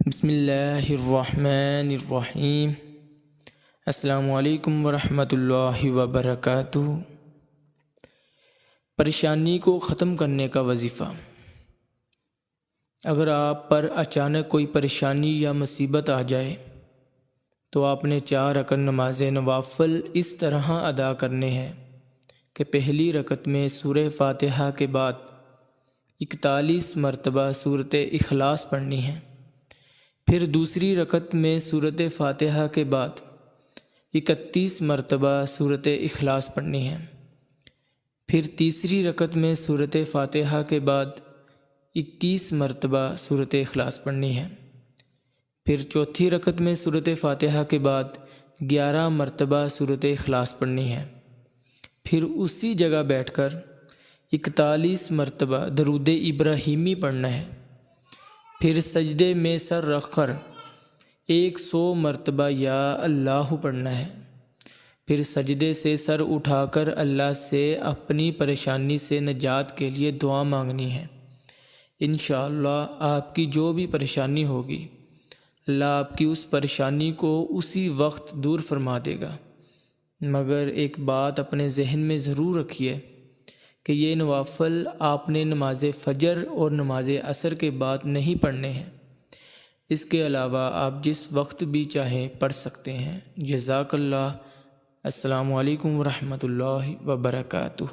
بسم اللہ الرحمن الرحیم۔ السلام علیکم ورحمۃ اللہ وبرکاتہ۔ پریشانی کو ختم کرنے کا وظیفہ۔ اگر آپ پر اچانک کوئی پریشانی یا مصیبت آ جائے تو آپ نے 4 رکعت نماز نوافل اس طرح ادا کرنے ہیں کہ پہلی رکعت میں سورہ فاتحہ کے بعد 41 مرتبہ سورۃ اخلاص پڑھنی ہے، پھر دوسری رکعت میں سورۃ فاتحہ کے بعد 31 مرتبہ سورۃ اخلاص پڑھنی ہے، پھر تیسری رکعت میں سورۃ فاتحہ کے بعد 21 مرتبہ سورۃ اخلاص پڑھنی ہے، پھر چوتھی رکعت میں سورۃ فاتحہ کے بعد 11 مرتبہ سورۃ اخلاص پڑھنی ہے، پھر اسی جگہ بیٹھ کر 41 مرتبہ درود ابراہیمی پڑھنا ہے، پھر سجدے میں سر رکھ کر 100 مرتبہ یا اللہ پڑھنا ہے، پھر سجدے سے سر اٹھا کر اللہ سے اپنی پریشانی سے نجات کے لیے دعا مانگنی ہے۔ انشاءاللہ آپ کی جو بھی پریشانی ہوگی اللہ آپ کی اس پریشانی کو اسی وقت دور فرما دے گا، مگر ایک بات اپنے ذہن میں ضرور رکھیے کہ یہ نوافل آپ نے نماز فجر اور نماز عصر کے بعد نہیں پڑھنے ہیں، اس کے علاوہ آپ جس وقت بھی چاہیں پڑھ سکتے ہیں۔ جزاک اللہ۔ السلام علیکم ورحمۃ اللہ وبرکاتہ۔